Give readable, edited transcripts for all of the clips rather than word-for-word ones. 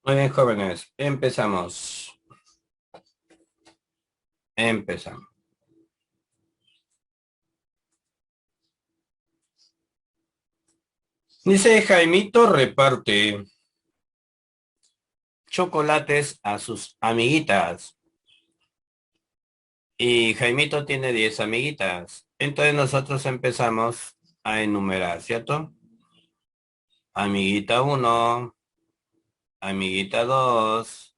Muy bien, jóvenes. Empezamos. Empezamos. Dice Jaimito reparte chocolates a sus amiguitas. Y Jaimito tiene 10 amiguitas. Entonces nosotros empezamos a enumerar, ¿cierto? Amiguita uno, amiguita 2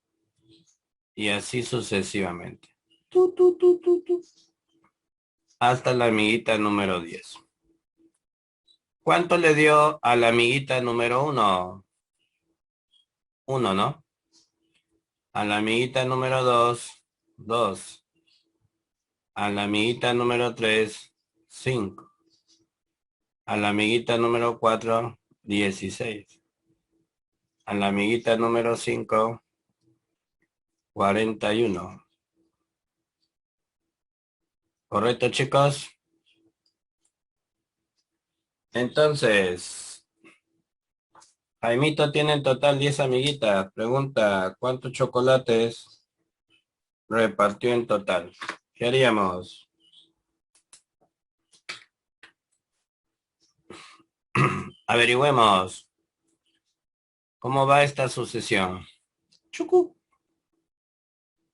y así sucesivamente. Tu. Hasta la amiguita número 10. ¿Cuánto le dio a la amiguita número uno? Uno, ¿no? A la amiguita número 2, 2. A la amiguita número 3, 5. A la amiguita número 4, 16. A la amiguita número 5, 41. ¿Correcto, chicos? Entonces, Jaimito tiene en total 10 amiguitas. Pregunta, ¿cuántos chocolates repartió en total? ¿Qué haríamos? Averigüemos. ¿Cómo va esta sucesión? Chucu.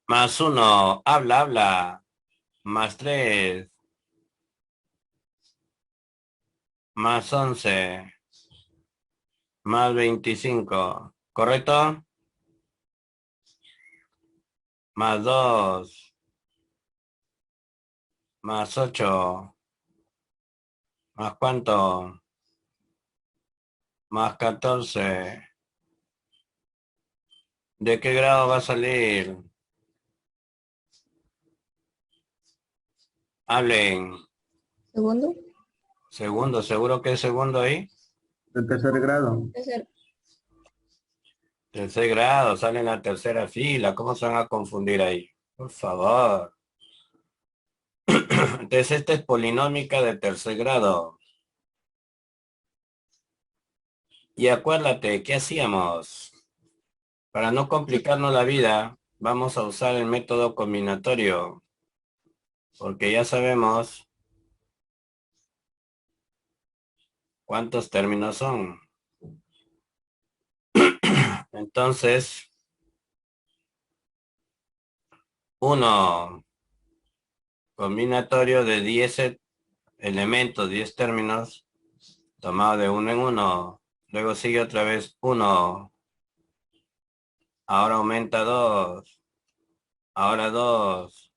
Más uno, habla. Más tres, más 11, más 25. ¿Correcto? Más dos, más 8. ¿Más cuánto? Más 14. ¿De qué grado va a salir? Hablen. Segundo, Segundo, ¿seguro que es segundo ahí? De tercer grado. tercero, Tercer grado, sale en la tercera fila. ¿Cómo se van a confundir ahí? Por favor. Entonces esta es polinómica de tercer grado. Y acuérdate, ¿qué hacíamos? Para no complicarnos la vida, vamos a usar el método combinatorio, porque ya sabemos cuántos términos son. Entonces, uno combinatorio de 10 elementos, 10 términos, tomado de uno en uno. Luego sigue otra vez uno. Ahora aumenta 2. Ahora 2.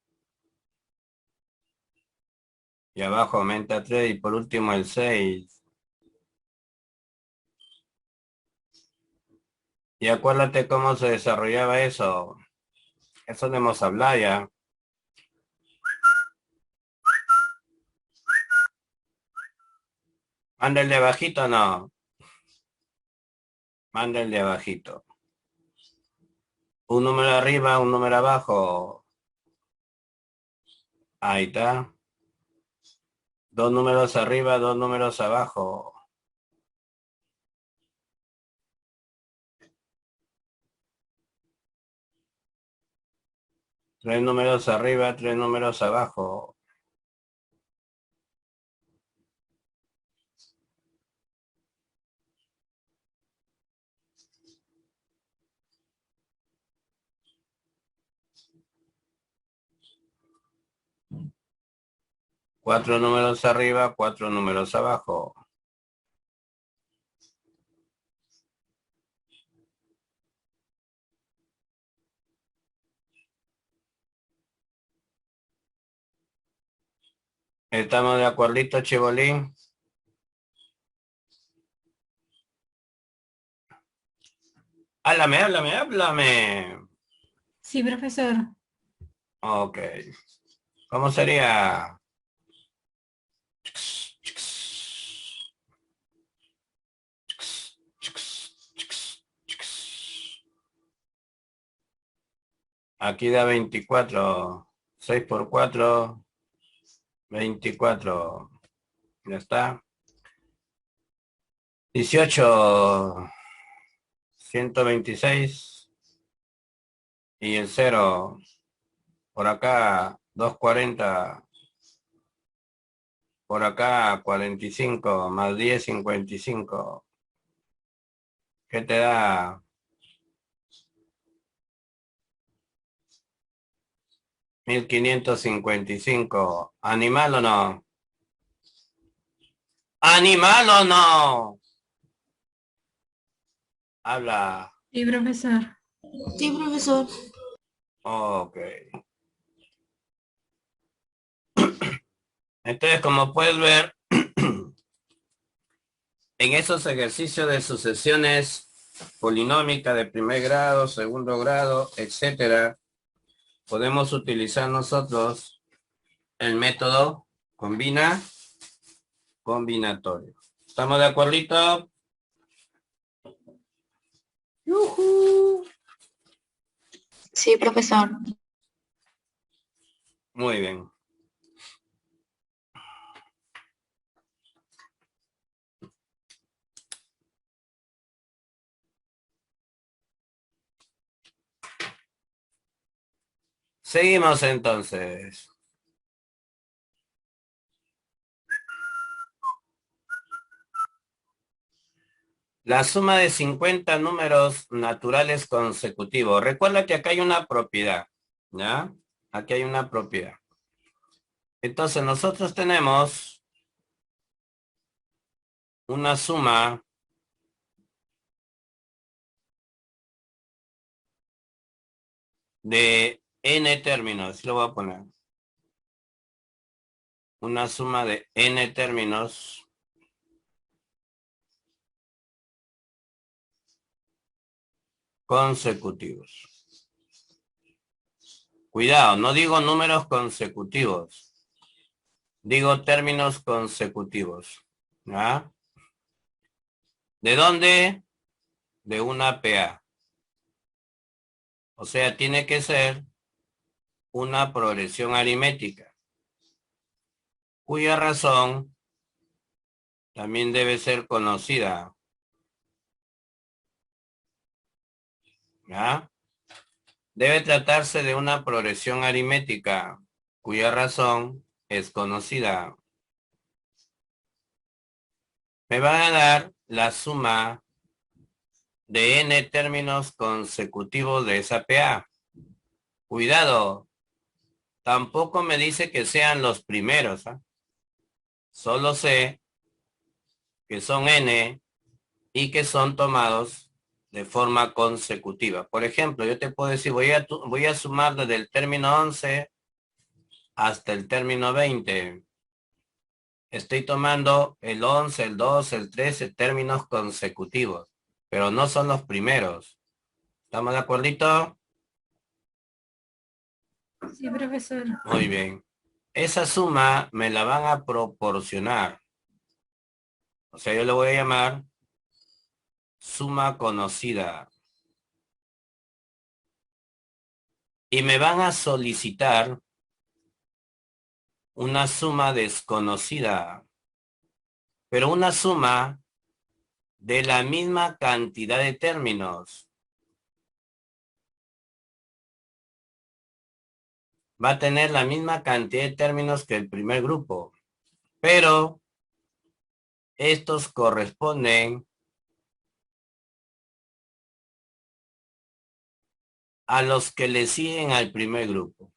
Y abajo aumenta 3. Y por último el 6. Y acuérdate cómo se desarrollaba eso. Eso lo hemos hablado ya. Manda el de abajito, no. Manda el de abajito. Un número arriba, un número abajo. Ahí está. Dos números arriba, dos números abajo. Tres números arriba, tres números abajo. Cuatro números arriba, cuatro números abajo. ¿Estamos de acuerdito, Chibolín? Háblame. sí, profesor. Ok. ¿Cómo sería? Aquí da 24. 6 por 4, 24. Ya está. 18. 126. Y el 0 por acá 240. Por acá 45 más 10, 55. ¿Qué te da? 1555. ¿Animal o no? ¿Animal o no? Habla. Sí, profesor. Sí, profesor. Ok. Entonces, como puedes ver, en esos ejercicios de sucesiones polinómicas de primer grado, segundo grado, etcétera, podemos utilizar nosotros el método combinatorio. ¿Estamos de acuerdito? ¡Yujú! Sí, profesor. Muy bien. Seguimos entonces. La suma de 50 números naturales consecutivos. Recuerda que acá hay una propiedad, ¿ya? Aquí hay una propiedad. Entonces nosotros tenemos una suma de n términos. Así lo voy a poner. Una suma de n términos consecutivos. Cuidado, no digo números consecutivos. Digo términos consecutivos. ¿Ya? ¿De dónde? De una PA. O sea, tiene que ser una progresión aritmética, cuya razón también debe ser conocida. ¿Ya? Debe tratarse de una progresión aritmética, cuya razón es conocida. Me van a dar la suma de n términos consecutivos de esa PA. Cuidado, tampoco me dice que sean los primeros. ¿Ah? Solo sé que son n y que son tomados de forma consecutiva. Por ejemplo, yo te puedo decir, voy a sumar desde el término 11 hasta el término 20. Estoy tomando el 11, el 12, el 13 términos consecutivos, pero no son los primeros. ¿Estamos de acuerdito? Sí, profesor. Muy bien. Esa suma me la van a proporcionar. O sea, yo le voy a llamar suma conocida. Y me van a solicitar una suma desconocida, pero una suma de la misma cantidad de términos. Va a tener la misma cantidad de términos que el primer grupo, pero estos corresponden a los que le siguen al primer grupo.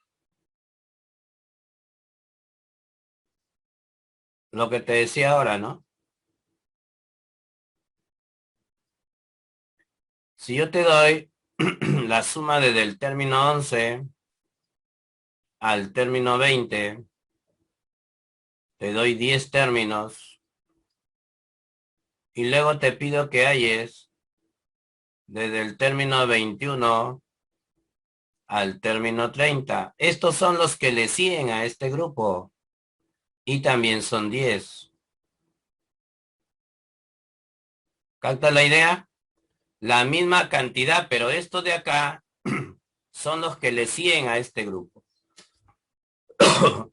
Lo que te decía ahora, ¿no? Si yo te doy la suma desde el término 11 al término 20, te doy 10 términos y luego te pido que halles desde el término 21 al término 30. Estos son los que le siguen a este grupo y también son 10. ¿Capta la idea? La misma cantidad, pero estos de acá son los que le siguen a este grupo.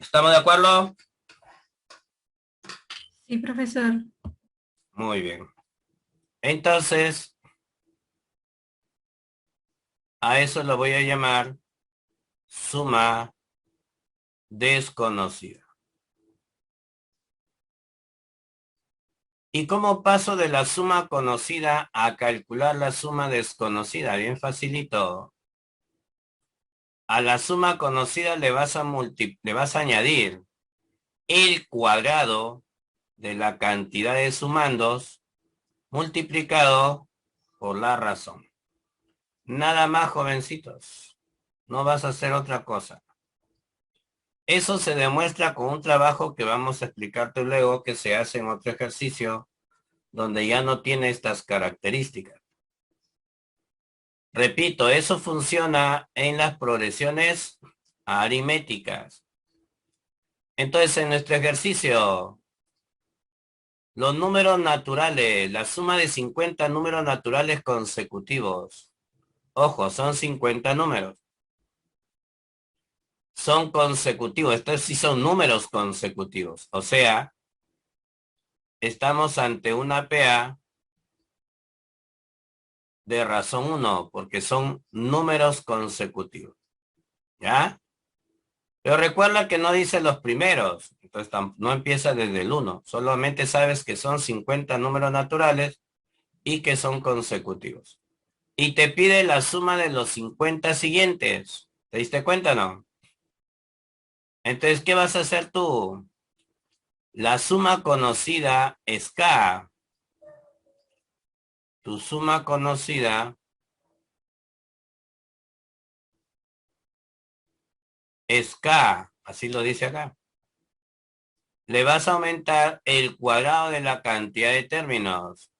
¿Estamos de acuerdo? Sí, profesor. Muy bien. Entonces, A eso lo voy a llamar suma desconocida. ¿Y cómo paso de la suma conocida a calcular la suma desconocida? Bien facilito. A la suma conocida le vas a añadir el cuadrado de la cantidad de sumandos multiplicado por la razón. Nada más, jovencitos. No vas a hacer otra cosa. Eso se demuestra con un trabajo que vamos a explicarte luego, que se hace en otro ejercicio donde ya no tiene estas características. Repito, eso funciona en las progresiones aritméticas. Entonces, en nuestro ejercicio, los números naturales, la suma de 50 números naturales consecutivos. Ojo, son 50 números. Son consecutivos. Estos sí son números consecutivos. O sea, estamos ante una PA de razón 1, porque son números consecutivos. ¿Ya? Pero recuerda que no dice los primeros. Entonces no empieza desde el 1. Solamente sabes que son 50 números naturales y que son consecutivos. Y te pide la suma de los 50 siguientes. ¿Te diste cuenta o no? Entonces, ¿qué vas a hacer tú? La suma conocida es K. Tu suma conocida es K. Así lo dice acá. Le vas a aumentar el cuadrado de la cantidad de términos.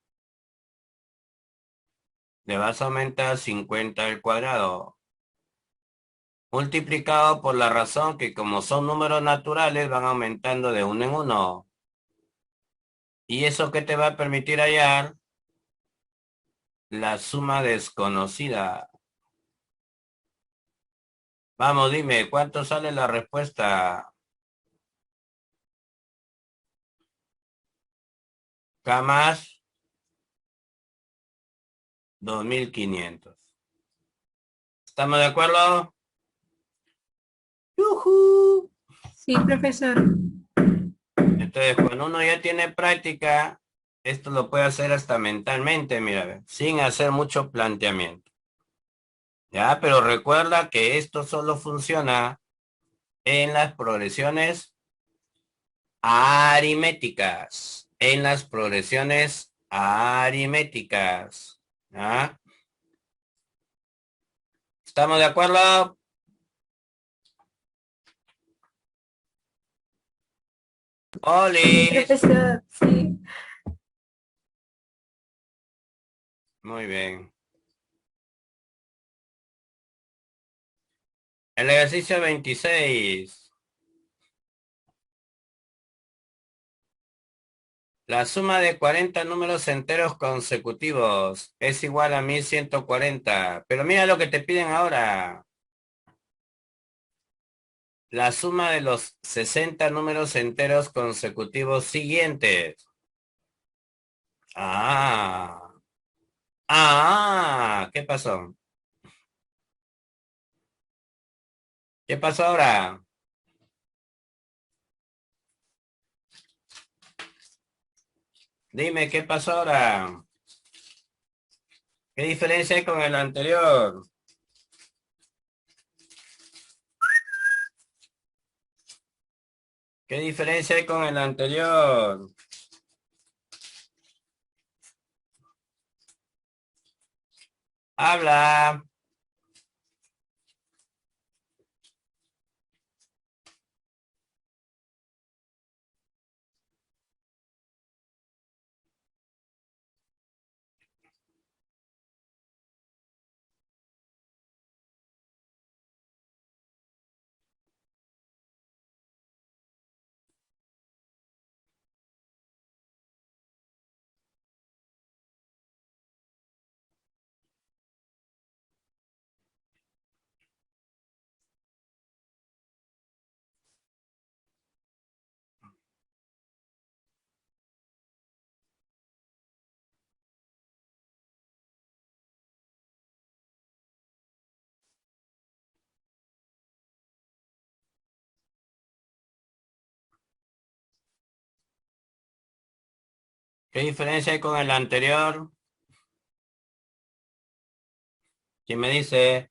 Le vas a aumentar 50 al cuadrado. Multiplicado por la razón que como son números naturales van aumentando de uno en uno. ¿Y eso qué te va a permitir hallar? La suma desconocida. Vamos, dime, ¿cuánto sale la respuesta? K más 2500. ¿Estamos de acuerdo? ¡Yujú! Sí, profesor. Entonces, cuando uno ya tiene práctica, esto lo puede hacer hasta mentalmente, mira, sin hacer mucho planteamiento. ¿Ya? Pero recuerda que esto solo funciona en las progresiones aritméticas. En las progresiones aritméticas. ¿Ya? ¿Estamos de acuerdo? Sí, ¡Oli! profesor. Sí. Muy bien. El ejercicio 26. La suma de 40 números enteros consecutivos es igual a 1140. Pero mira lo que te piden ahora. La suma de los 60 números enteros consecutivos siguientes. Ah. Ah. ¿Qué pasó? ¿Qué pasó ahora? Dime, ¿qué pasó ahora? ¿Qué diferencia hay con el anterior? ¿Qué diferencia hay con el anterior? Habla. ¿Qué diferencia hay con el anterior? ¿Quién me dice?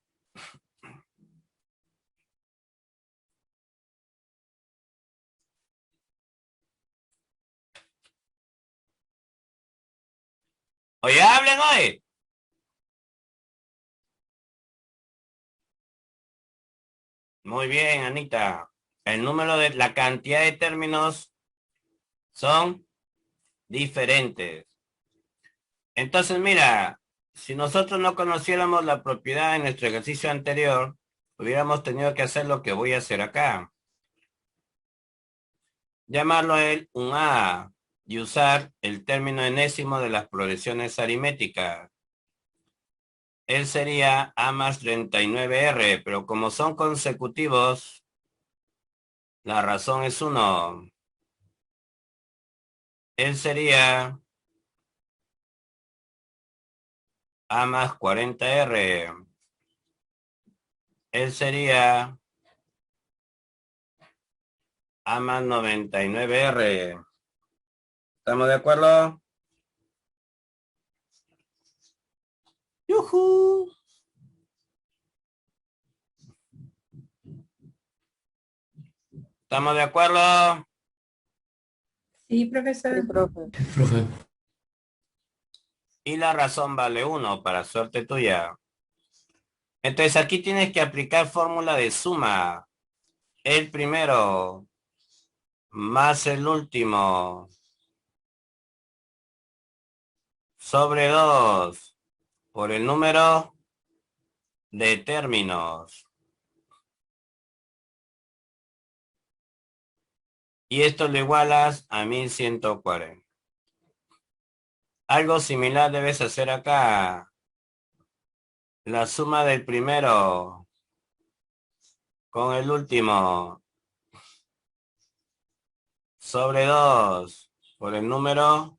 Oye, hablen hoy. Muy bien, Anita. El número de la cantidad de términos son diferentes. Entonces, mira, si nosotros no conociéramos la propiedad en nuestro ejercicio anterior, hubiéramos tenido que hacer lo que voy a hacer acá. Llamarlo a él un A y usar el término enésimo de las progresiones aritméticas. Él sería A más 39R, pero como son consecutivos, la razón es 1. Él sería A más 40R. Él sería A más 99R. ¿Estamos de acuerdo? ¡Yujú! ¿Estamos de acuerdo? Sí, profesor. Profe. Y la razón vale 1 para suerte tuya. Entonces aquí tienes que aplicar fórmula de suma. El primero más el último sobre 2 por el número de términos. Y esto lo igualas a 1140. Algo similar debes hacer acá. La suma del primero con el último sobre 2 por el número.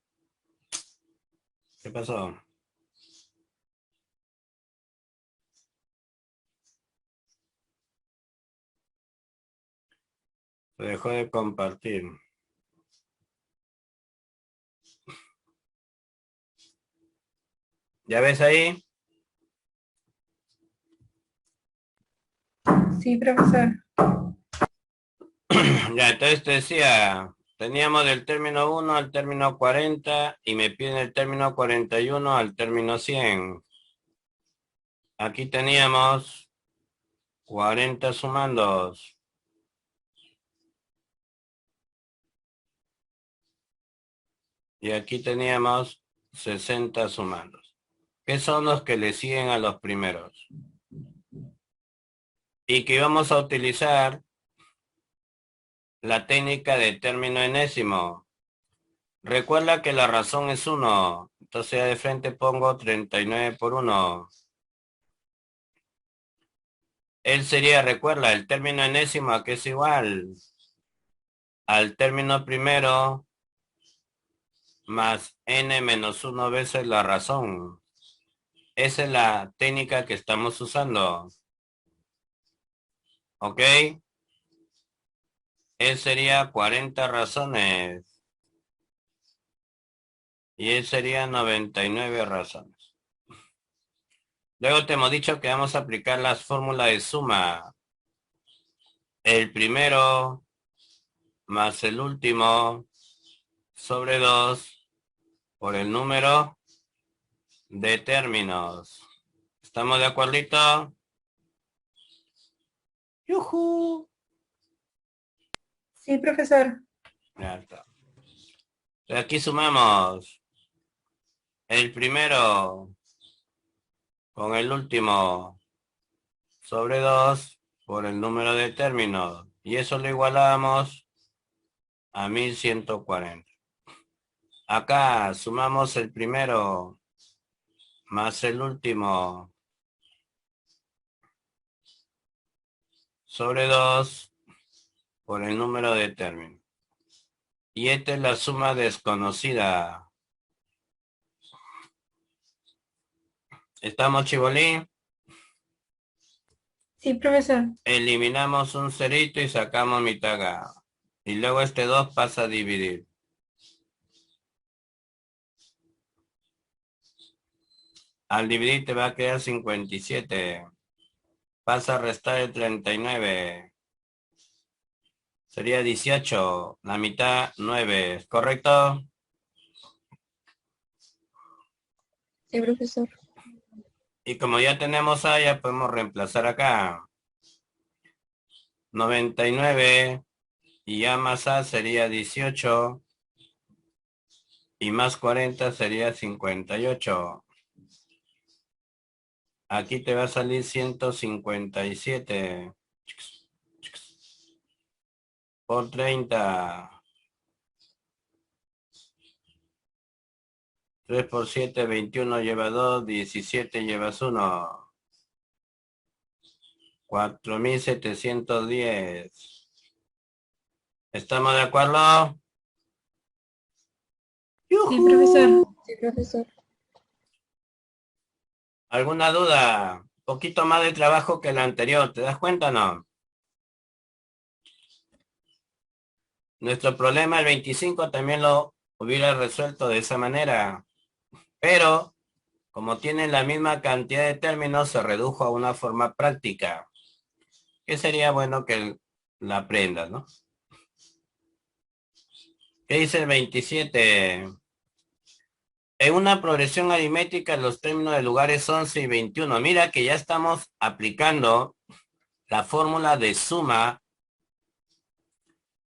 ¿Qué pasó? Se dejó de compartir. ¿Ya ves ahí? Sí, profesor. Ya, entonces te decía, teníamos del término 1 al término 40 y me piden el término 41 al término 100. Aquí teníamos 40 sumandos. Y aquí teníamos 60 sumandos. ¿Qué son los que le siguen a los primeros? Y que vamos a utilizar la técnica de término enésimo. Recuerda que la razón es 1. Entonces ya de frente pongo 39 por 1. Él sería, recuerda, el término enésimo a que es igual al término primero más n menos 1 veces la razón. Esa es la técnica que estamos usando. ¿Ok? Él sería 40 razones. Y él sería 99 razones. Luego te hemos dicho que vamos a aplicar las fórmulas de suma. El primero más el último sobre 2 por el número de términos. ¿Estamos de acuerdito? ¡Yujú! Sí, profesor. Ya está. Aquí sumamos el primero con el último sobre 2 por el número de términos. Y eso lo igualamos a 1140. Acá sumamos el primero más el último sobre 2 por el número de términos. Y esta es la suma desconocida. ¿Estamos, Chibolín? Sí, profesor. Eliminamos un cerito y sacamos mitad. Y luego este 2 pasa a dividir. Al dividir te va a quedar 57. Pasa a restar el 39. Sería 18. La mitad, 9. ¿Correcto? Sí, profesor. Y como ya tenemos A, ya podemos reemplazar acá. 99 y A más A sería 18. Y más 40 sería 58. Aquí te va a salir 157. Por 30. 3 por 7, 21 lleva 2, 17 llevas 1. 4710. ¿Estamos de acuerdo? Sí, profesor. Sí, profesor. ¿Alguna duda? Un poquito más de trabajo que el anterior, ¿te das cuenta o no? Nuestro problema el 25 también lo hubiera resuelto de esa manera, pero como tienen la misma cantidad de términos, se redujo a una forma práctica, que sería bueno que la aprendas, ¿no? ¿Qué dice el 27? En una progresión aritmética, los términos de lugares 11 y 21. Mira que ya estamos aplicando la fórmula de suma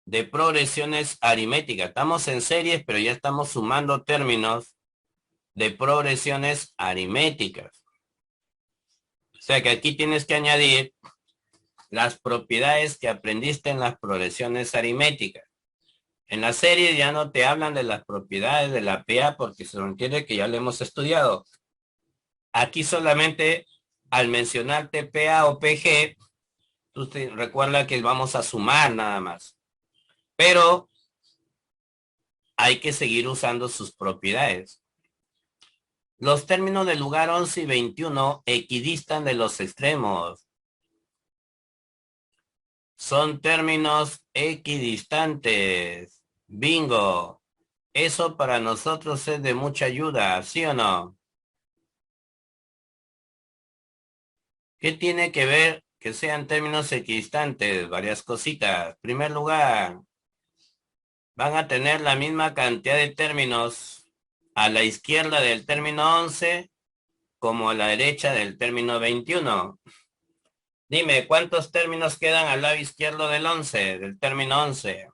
de progresiones aritméticas. Estamos en series, pero ya estamos sumando términos de progresiones aritméticas. O sea que aquí tienes que añadir las propiedades que aprendiste en las progresiones aritméticas. En la serie ya no te hablan de las propiedades de la PA porque se entiende que ya lo hemos estudiado. Aquí solamente al mencionarte PA o PG, tú recuerda que vamos a sumar nada más. Pero hay que seguir usando sus propiedades. Los términos del lugar 11 y 21 equidistan de los extremos. Son términos equidistantes. Bingo. Eso para nosotros es de mucha ayuda, ¿sí o no? ¿Qué tiene que ver que sean términos equidistantes? Varias cositas. En primer lugar, van a tener la misma cantidad de términos a la izquierda del término 11 como a la derecha del término 21. Dime, ¿cuántos términos quedan al lado izquierdo del 11, del término 11?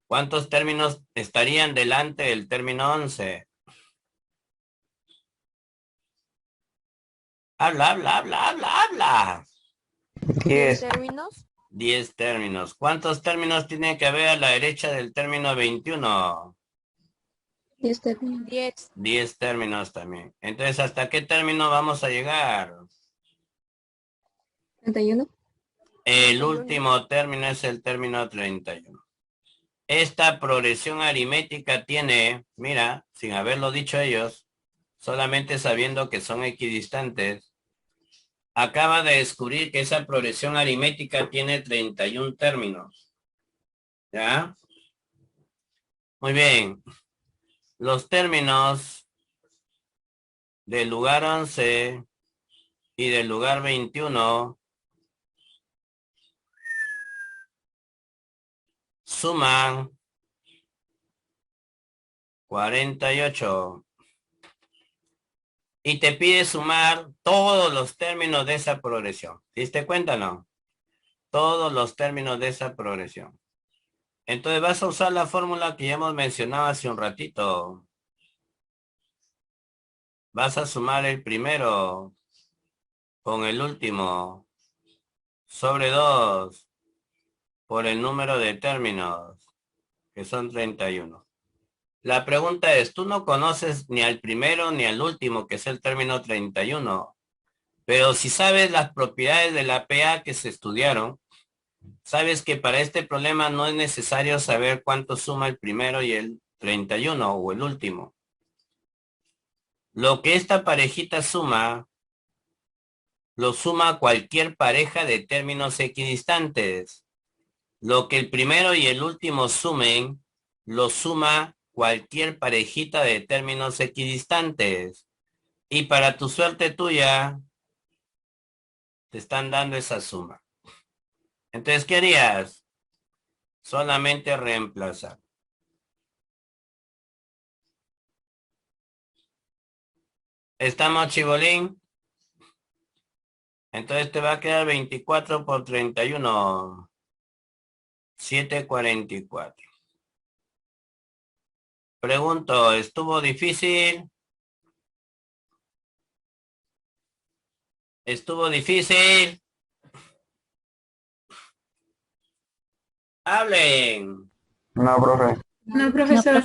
¿Cuántos términos estarían delante del término 11? Habla, habla, habla, habla, habla. 10 términos. 10 términos. ¿Cuántos términos tiene que haber a la derecha del término 21? 10 términos. 10. 10 términos también. Entonces, ¿hasta qué término vamos a llegar? 31. El 31. último término es el término 31. Esta progresión aritmética tiene, mira, sin haberlo dicho ellos, solamente sabiendo que son equidistantes, acaba de descubrir que esa progresión aritmética tiene 31 términos. ¿Ya? Muy bien. Los términos del lugar 11 y del lugar 21 suman 48. Y te pide sumar todos los términos de esa progresión. ¿Te diste cuenta o no? Todos los términos de esa progresión. Entonces vas a usar la fórmula que ya hemos mencionado hace un ratito. Vas a sumar el primero con el último sobre 2 por el número de términos, que son 31. La pregunta es, tú no conoces ni al primero ni al último, que es el término 31. Pero si sabes las propiedades de la PA que se estudiaron, sabes que para este problema no es necesario saber cuánto suma el primero y el 31 o el último. Lo que esta parejita suma, lo suma cualquier pareja de términos equidistantes. Lo que el primero y el último sumen, lo suma cualquier parejita de términos equidistantes. Y para tu suerte tuya, te están dando esa suma. Entonces, ¿qué harías? Solamente reemplazar. ¿Estamos, chibolín? Entonces te va a quedar 24 por 31. 744. Pregunto, ¿estuvo difícil? ¿Estuvo difícil? Hablen. No, profe. No, profesor.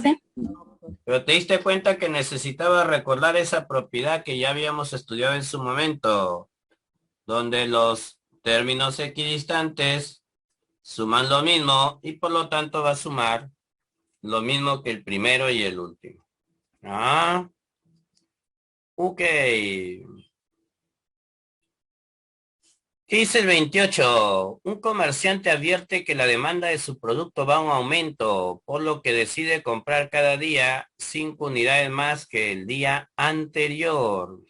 Pero te diste cuenta que necesitaba recordar esa propiedad que ya habíamos estudiado en su momento, donde los términos equidistantes suman lo mismo y por lo tanto va a sumar lo mismo que el primero y el último. Ah, ok. ¿Qué dice el 28? Un comerciante advierte que la demanda de su producto va a un aumento, por lo que decide comprar cada día 5 unidades más que el día anterior.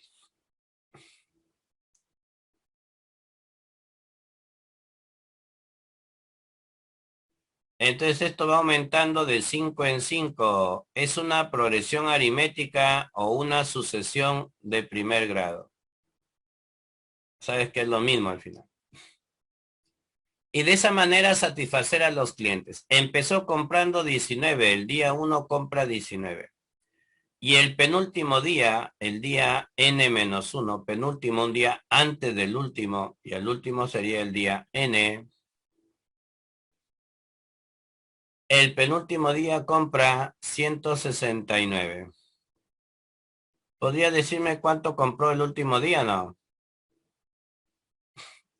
Entonces esto va aumentando de 5 en 5. ¿Es una progresión aritmética o una sucesión de primer grado? Sabes que es lo mismo al final. Y de esa manera satisfacer a los clientes. Empezó comprando 19, el día 1 compra 19. Y el penúltimo día, el día n-1, penúltimo, un día antes del último, y el último sería el día n. El penúltimo día compra 169. ¿Podría decirme cuánto compró el último día, no?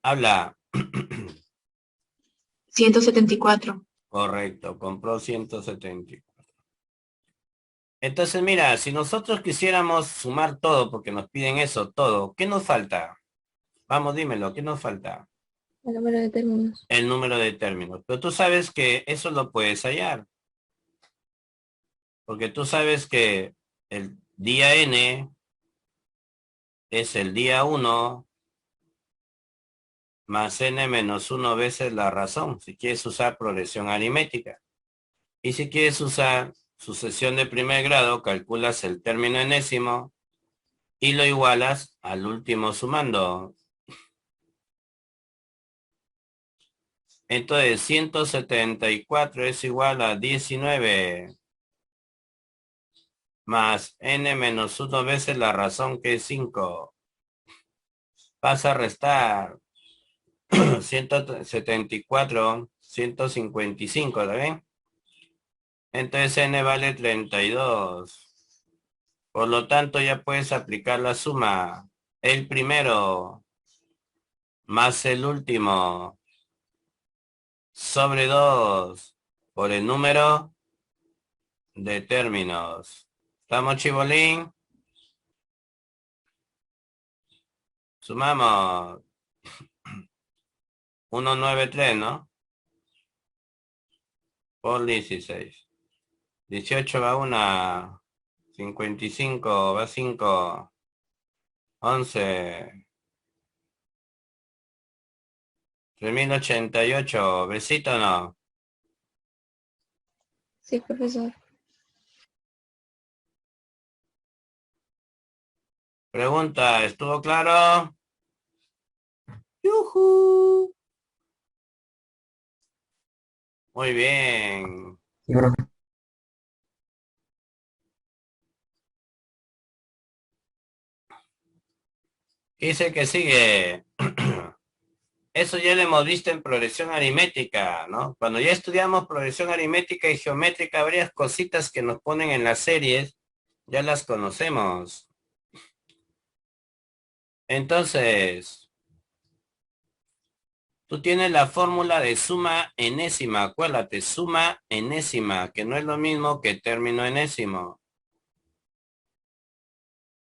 Habla. 174. Correcto, compró 174. Entonces, mira, si nosotros quisiéramos sumar todo, porque nos piden eso, todo, ¿qué nos falta? Vamos, dímelo, ¿qué nos falta? El número de términos. El número de términos. Pero tú sabes que eso lo puedes hallar. Porque tú sabes que el día n es el día 1 más n-1 veces la razón, si quieres usar progresión aritmética. Y si quieres usar sucesión de primer grado, calculas el término enésimo y lo igualas al último sumando. Entonces, 174 es igual a 19 más n-1 veces la razón, que es 5. Pasa a restar 174, 155, ¿está bien? Entonces n vale 32. Por lo tanto, ya puedes aplicar la suma. El primero más el último sobre 2 por el número de términos. ¿Estamos, chibolín? Sumamos 193, ¿no? Por 16. 18 va 1. 55 va 5. 11. 3088. ¿Besito o no? Sí, profesor. Pregunta, ¿estuvo claro? ¡Yujú! Muy bien. Sí, profe. ¿Qué dice que sigue? Eso ya lo hemos visto en progresión aritmética, ¿no? Cuando ya estudiamos progresión aritmética y geométrica, varias cositas que nos ponen en las series, ya las conocemos. Entonces, tú tienes la fórmula de suma enésima, acuérdate, suma enésima, que no es lo mismo que término enésimo.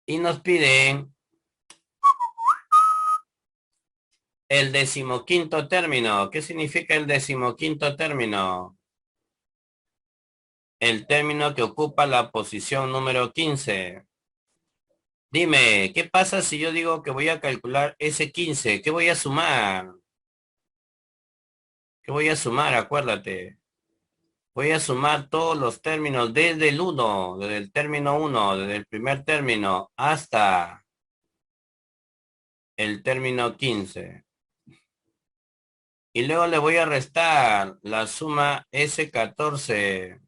Y nos piden el decimoquinto término. ¿Qué significa el decimoquinto término? el término que ocupa la posición número 15. Dime, ¿qué pasa si yo digo que voy a calcular ese 15? ¿Qué voy a sumar? ¿Qué voy a sumar? Acuérdate. Voy a sumar todos los términos desde el 1, desde el término 1, desde el primer término hasta el término 15. Y luego le voy a restar la suma S14.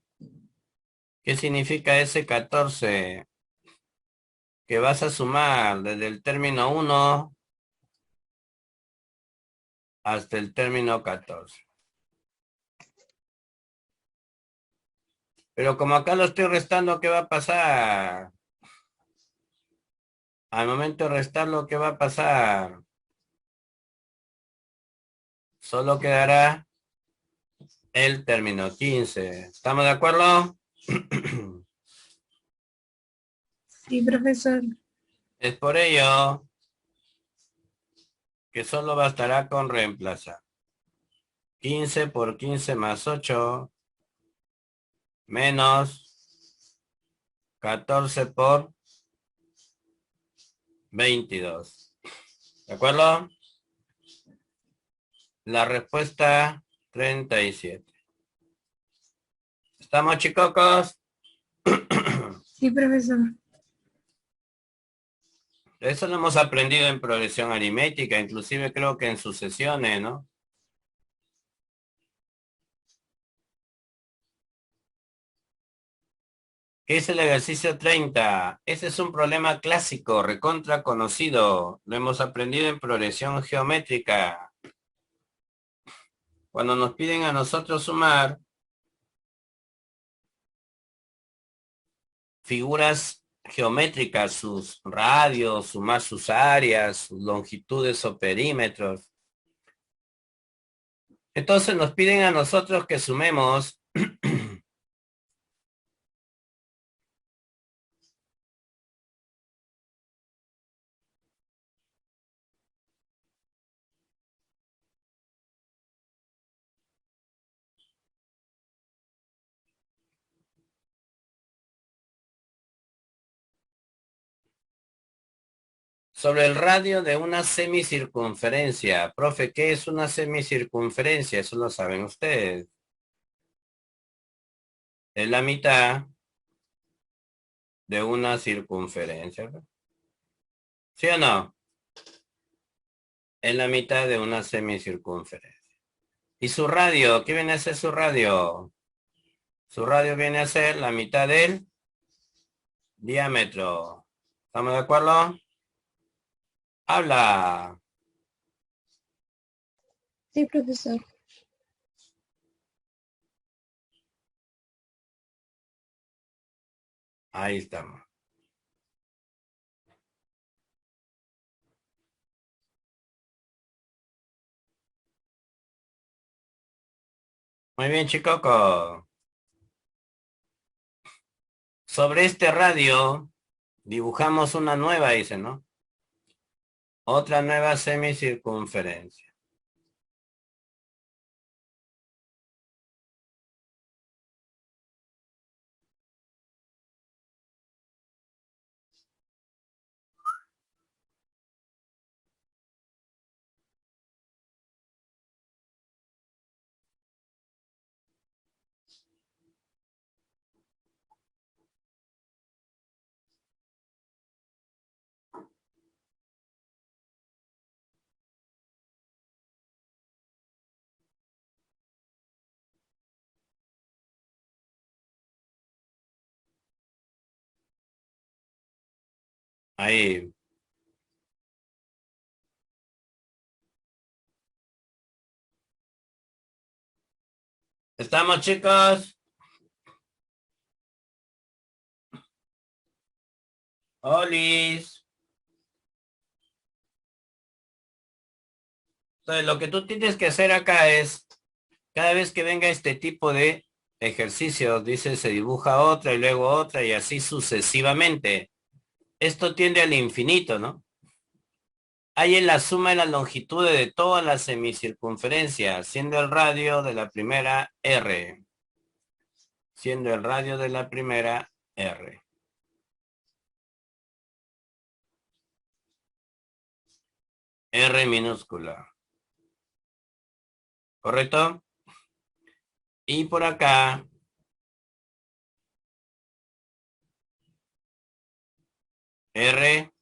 ¿Qué significa S14? Que vas a sumar desde el término 1 hasta el término 14. Pero como acá lo estoy restando, ¿qué va a pasar? Al momento de restarlo, ¿qué va a pasar? Solo quedará el término 15. ¿Estamos de acuerdo? Sí, profesor. Es por ello que solo bastará con reemplazar. 15 por 15 más 8 menos 14 por 22. ¿De acuerdo? La respuesta 37. ¿Estamos, chicocos? Sí, profesor. Eso lo hemos aprendido en progresión aritmética, inclusive creo que en sucesiones, ¿no? ¿Qué es el ejercicio 30? Ese es un problema clásico, recontra conocido. Lo hemos aprendido en progresión geométrica. Cuando nos piden a nosotros sumar figuras geométricas, sus radios, sumar sus áreas, sus longitudes o perímetros. Entonces nos piden a nosotros que sumemos sobre el radio de una semicircunferencia. Profe, ¿qué es una semicircunferencia? Eso lo saben ustedes. Es la mitad de una circunferencia. ¿Sí o no? Es la mitad de una semicircunferencia. ¿Y su radio? ¿Qué viene a ser su radio? Su radio viene a ser la mitad del diámetro. ¿Estamos de acuerdo? Habla. Sí, profesor. Ahí estamos. Muy bien, chicoco. Sobre este radio dibujamos una nueva, dice, ¿no? Otra nueva semicircunferencia. Ahí. ¿Estamos, chicos? Olis. Entonces, lo que tú tienes que hacer acá es, cada vez que venga este tipo de ejercicios, dice, se dibuja otra y luego otra y así sucesivamente. Esto tiende al infinito, ¿no? Hay en la suma de las longitudes de todas las semicircunferencias, siendo el radio de la primera R. siendo el radio de la primera R. R minúscula. ¿Correcto? Y por acá, R,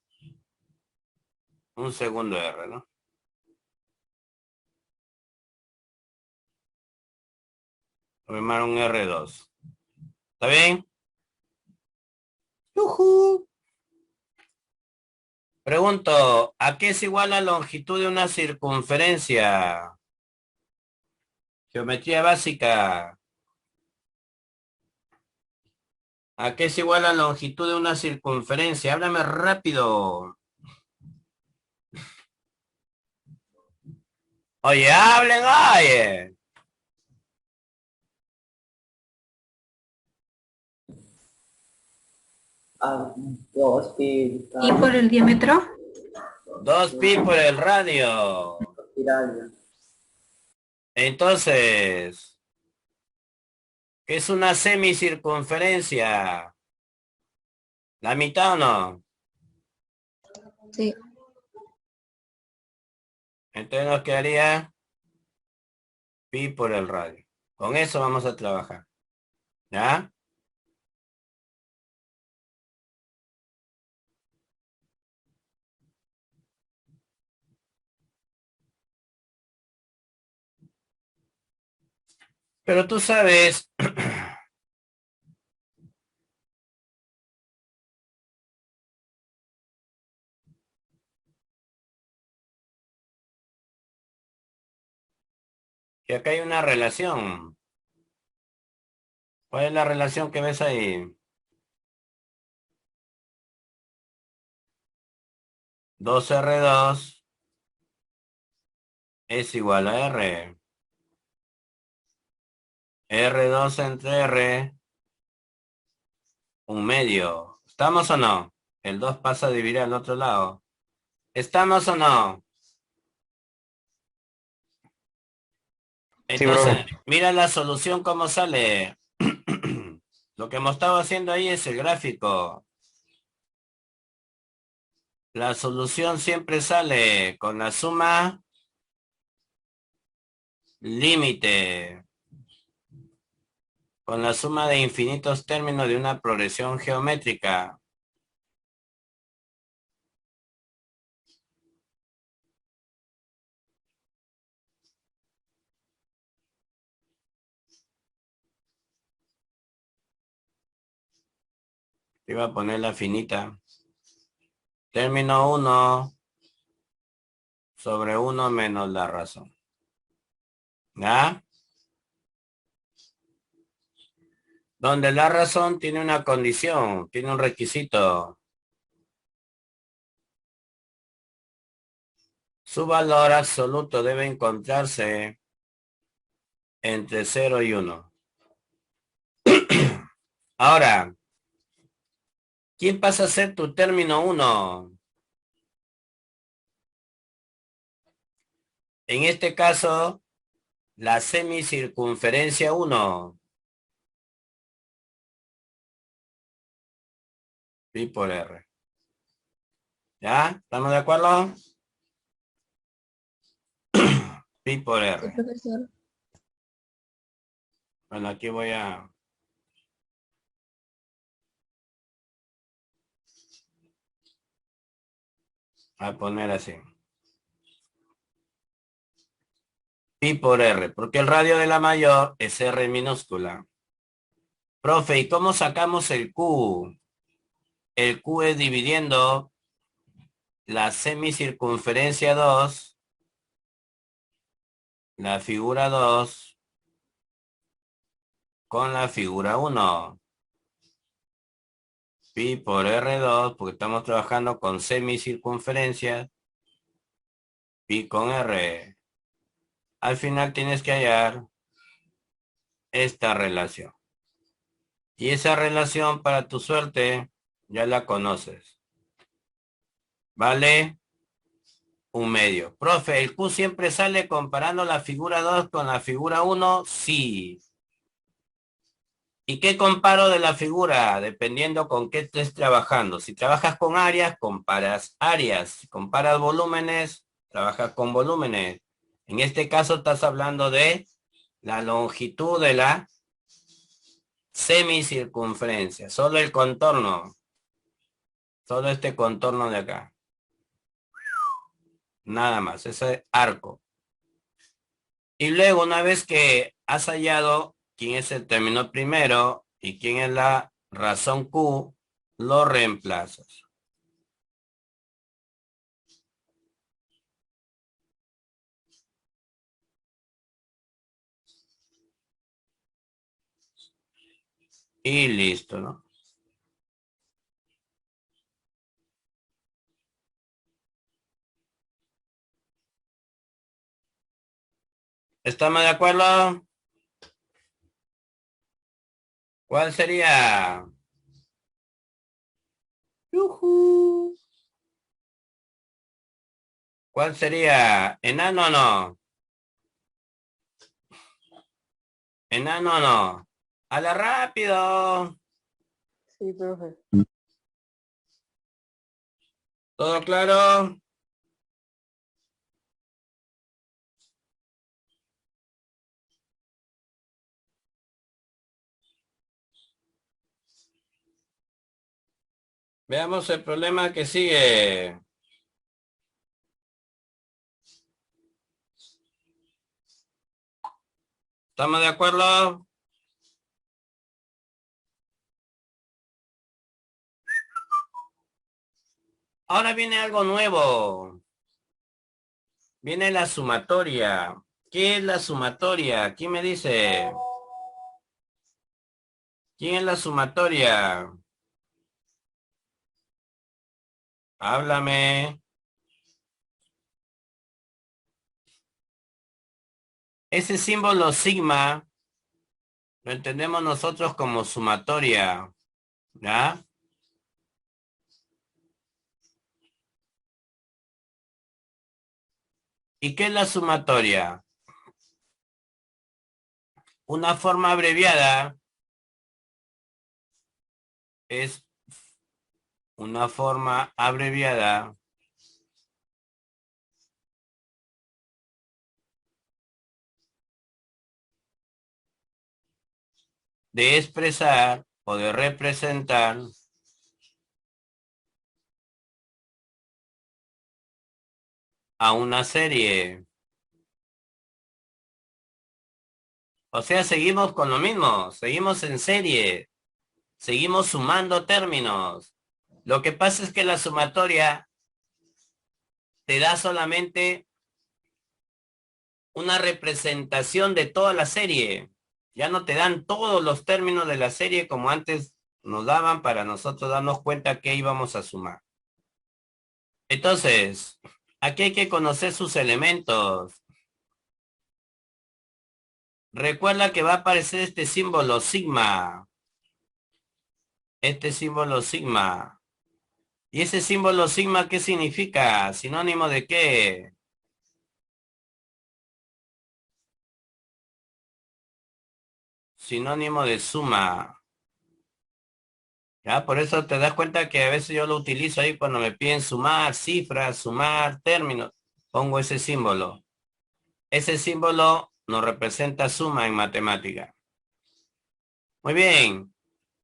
un segundo R, ¿no? Formar un R2. ¿Está bien? ¡Yujú! Pregunto, ¿a qué es igual la longitud de una circunferencia? Geometría básica. ¿A qué es igual la longitud de una circunferencia? Háblame rápido. Oye, hablen, oye. Dos pi ¿Y por el diámetro? 2pi por el radio. tirallo. Entonces, ¿qué es una semicircunferencia? ¿La mitad o no? Sí. Entonces nos quedaría pi por el radio. Con eso vamos a trabajar. ¿Ya? Pero tú sabes que acá hay una relación. ¿Cuál es la relación que ves ahí? 2R2 es igual a R. R2 entre R, un medio. ¿Estamos o no? El 2 pasa a dividir al otro lado. ¿Estamos o no? Entonces, mira la solución cómo sale. Lo que hemos estado haciendo ahí es el gráfico. La solución siempre sale con la suma límite. Con la suma de infinitos términos de una progresión geométrica. Iba a poner la finita. Término 1 sobre 1 menos la razón. ¿Ya? Donde la razón tiene una condición, tiene un requisito. Su valor absoluto debe encontrarse entre 0 y 1. Ahora, ¿quién pasa a ser tu término 1? En este caso, la semicircunferencia 1. Pi por R. ¿Ya? ¿Estamos de acuerdo? Pi por Sí, R. profesor. Bueno, aquí voy a poner así. Pi por R, porque el radio de la mayor es R minúscula. Profe, ¿y cómo sacamos el Q? El Q es dividiendo la semicircunferencia 2, la figura 2, con la figura 1. Pi por R2, porque estamos trabajando con semicircunferencias. Pi con R. Al final tienes que hallar esta relación. Y esa relación, para tu suerte, ya la conoces. ¿Vale? Un medio. Profe, ¿el Q siempre sale comparando la figura 2 con la figura 1? Sí. ¿Y qué comparo de la figura? Dependiendo con qué estés trabajando. Si trabajas con áreas, comparas áreas. Si comparas volúmenes, trabajas con volúmenes. En este caso estás hablando de la longitud de la semicircunferencia. Solo el contorno. Solo este contorno de acá. Nada más. Ese arco. Y luego, una vez que has hallado quién es el término primero y quién es la razón Q, lo reemplazas. Y listo, ¿no? ¿Estamos de acuerdo? ¿Cuál sería? ¡Yujú! ¿Cuál sería? ¿Enano o no? ¿Enano o no? ¡A la rápido! Sí, profe. ¿Todo claro? Veamos el problema que sigue. ¿Estamos de acuerdo? Ahora viene algo nuevo. Viene la sumatoria. ¿Qué es la sumatoria? ¿Quién me dice? ¿Quién es la sumatoria? Háblame. Ese símbolo sigma lo entendemos nosotros como sumatoria, ¿ya? ¿Y qué es la sumatoria? Una forma abreviada es una forma abreviada de expresar o de representar a una serie. O sea, seguimos con lo mismo, seguimos en serie, seguimos sumando términos. Lo que pasa es que la sumatoria te da solamente una representación de toda la serie. Ya no te dan todos los términos de la serie como antes nos daban para nosotros darnos cuenta que íbamos a sumar. Entonces, aquí hay que conocer sus elementos. Recuerda que va a aparecer este símbolo sigma. Este símbolo sigma. ¿Y ese símbolo sigma qué significa? ¿Sinónimo de qué? Sinónimo de suma. ¿Ya? Por eso te das cuenta que a veces yo lo utilizo ahí cuando me piden sumar cifras, sumar términos. Pongo ese símbolo. Ese símbolo nos representa suma en matemática. Muy bien.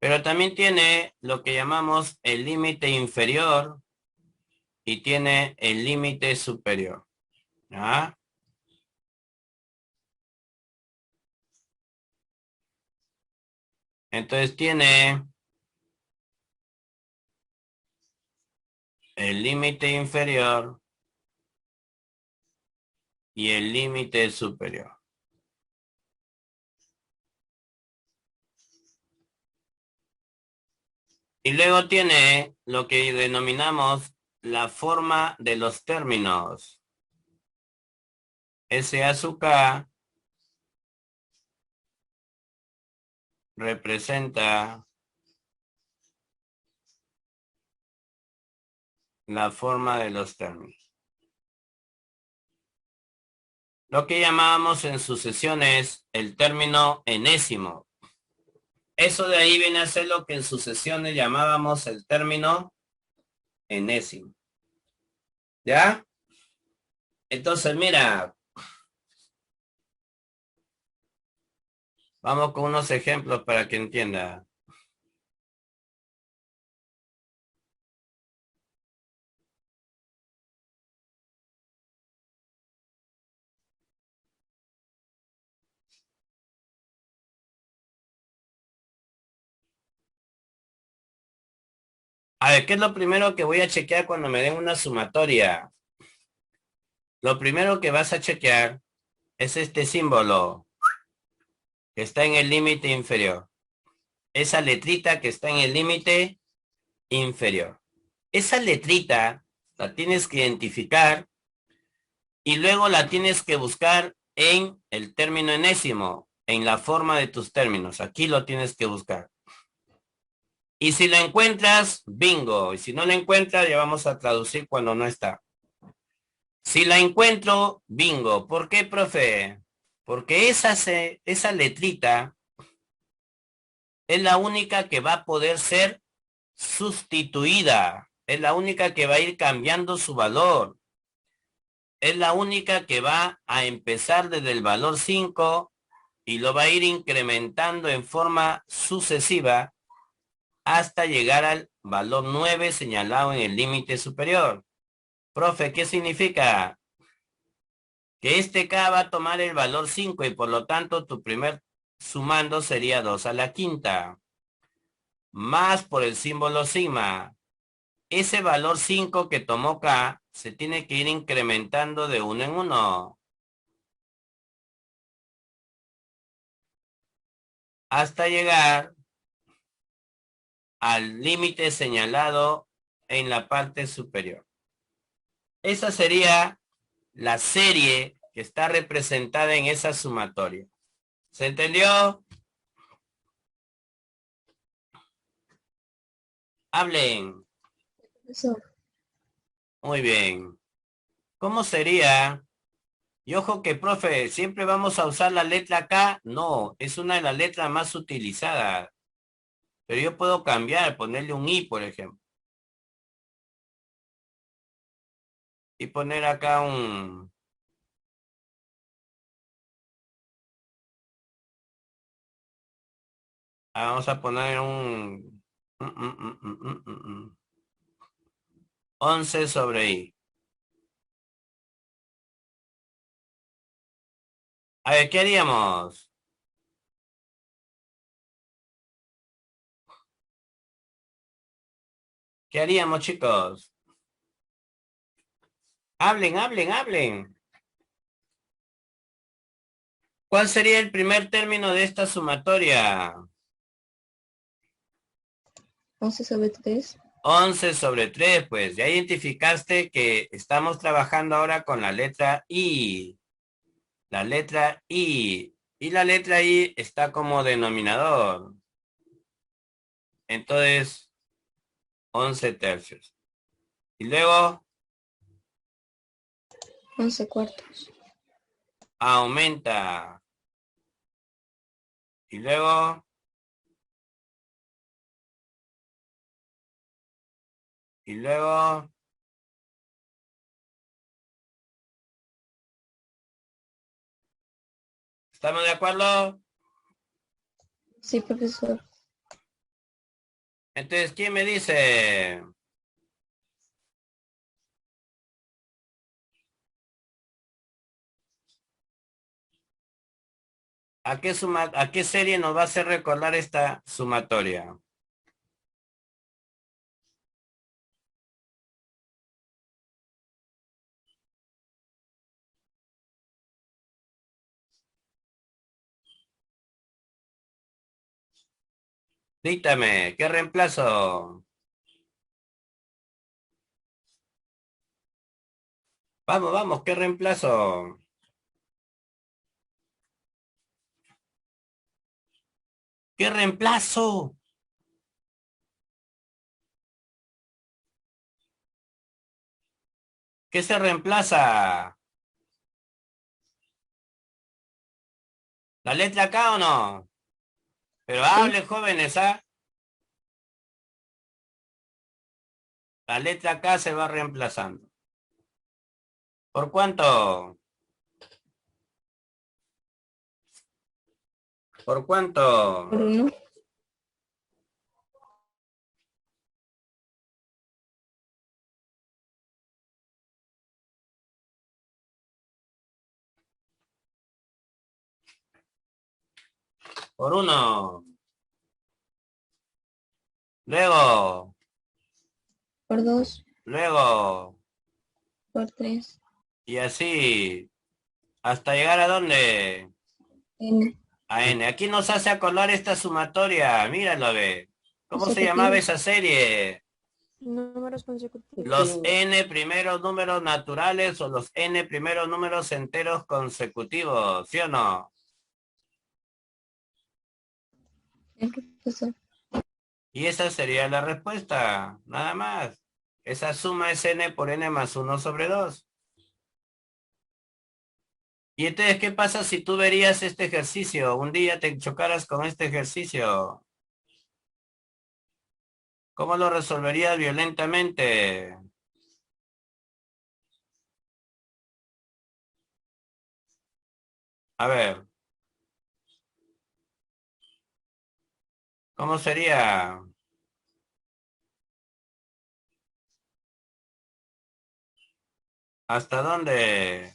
Pero también tiene lo que llamamos el límite inferior y tiene el límite superior. ¿Ya? Entonces tiene el límite inferior y el límite superior. Y luego tiene lo que denominamos la forma de los términos. SA sub K representa la forma de los términos. Lo que llamábamos en sucesiones el término enésimo. Eso de ahí viene a ser lo que en sucesiones llamábamos el término enésimo. ¿Ya? Entonces, mira, vamos con unos ejemplos para que entienda. A ver, ¿qué es lo primero que voy a chequear cuando me den una sumatoria? Lo primero que vas a chequear es este símbolo que está en el límite inferior. Esa letrita que está en el límite inferior. Esa letrita la tienes que identificar y luego la tienes que buscar en el término enésimo, en la forma de tus términos. Aquí lo tienes que buscar. Y si la encuentras, bingo. Y si no la encuentras, ya vamos a traducir cuando no está. Si la encuentro, bingo. ¿Por qué, profe? Porque esa letrita es la única que va a poder ser sustituida. Es la única que va a ir cambiando su valor. Es la única que va a empezar desde el valor 5 y lo va a ir incrementando en forma sucesiva hasta llegar al valor 9 señalado en el límite superior. Profe, ¿qué significa? Que este K va a tomar el valor 5 y por lo tanto tu primer sumando sería 2 a la quinta. Más por el símbolo sigma. Ese valor 5 que tomó K se tiene que ir incrementando de uno en uno. Hasta llegar al límite señalado en la parte superior. Esa sería la serie que está representada en esa sumatoria. ¿Se entendió? Hablen. Profesor. Muy bien. ¿Cómo sería? Y ojo que, profe, ¿siempre vamos a usar la letra K? No, es una de las letras más utilizadas. Pero yo puedo cambiar, ponerle un I, por ejemplo. Y poner acá un... vamos a poner un... 11 sobre I. A ver, ¿qué haríamos? ¿Qué haríamos, chicos? Hablen, hablen, hablen. ¿Cuál sería el primer término de esta sumatoria? 11 sobre 3. 11 sobre 3, pues ya identificaste que estamos trabajando ahora con la letra I. La letra I. Y la letra I está como denominador. Entonces, 11 tercios. Y luego 11 cuartos. aumenta. Y luego... y luego... ¿estamos de acuerdo? Sí, profesor. Entonces, ¿quién me dice? ¿A qué serie nos va a hacer recordar esta sumatoria? Dígame, ¿qué reemplazo? Vamos, vamos, ¿qué reemplazo? ¿Qué reemplazo? ¿Qué se reemplaza? ¿La letra K o no? Pero hable, jóvenes, ¿ah? La letra K se va reemplazando. ¿Por cuánto? ¿Por cuánto? Por 1. Por 1. Luego, Por 2. luego, Por 3. y así, hasta llegar a dónde? N. A N. Aquí nos hace acordar esta sumatoria, míralo, ve. ¿Cómo se Consecutivo. llamaba esa serie? Números consecutivos. Los n primeros números naturales o los n primeros números enteros consecutivos, ¿sí o no? Sí, profesor. Y esa sería la respuesta, nada más. Esa suma es n por n más 1 sobre 2. Y entonces, ¿qué pasa si tú verías este ejercicio? Un día te chocaras con este ejercicio. ¿Cómo lo resolverías violentamente? A ver. ¿Cómo sería? ¿Hasta dónde?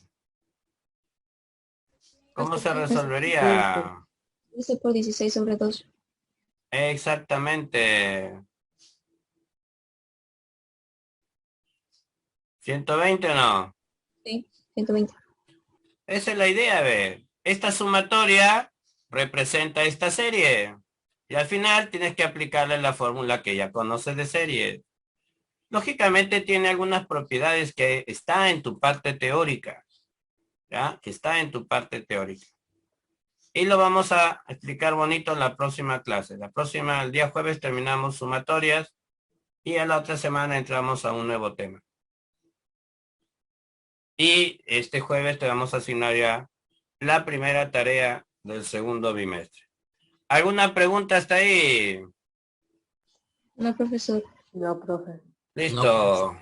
¿Cómo se resolvería? 15 por 16 sobre 2. Exactamente. 120 o no. Sí, 120. Esa es la idea, ve. Esta sumatoria representa esta serie. Y al final tienes que aplicarle la fórmula que ya conoces de serie. Lógicamente tiene algunas propiedades que está en tu parte teórica. ¿Ya? Que está en tu parte teórica. Y lo vamos a explicar bonito en la próxima clase. El día jueves terminamos sumatorias y a la otra semana entramos a un nuevo tema. Y este jueves te vamos a asignar ya la primera tarea del segundo bimestre. ¿Alguna pregunta hasta ahí? No, profesor. No, profe. Listo.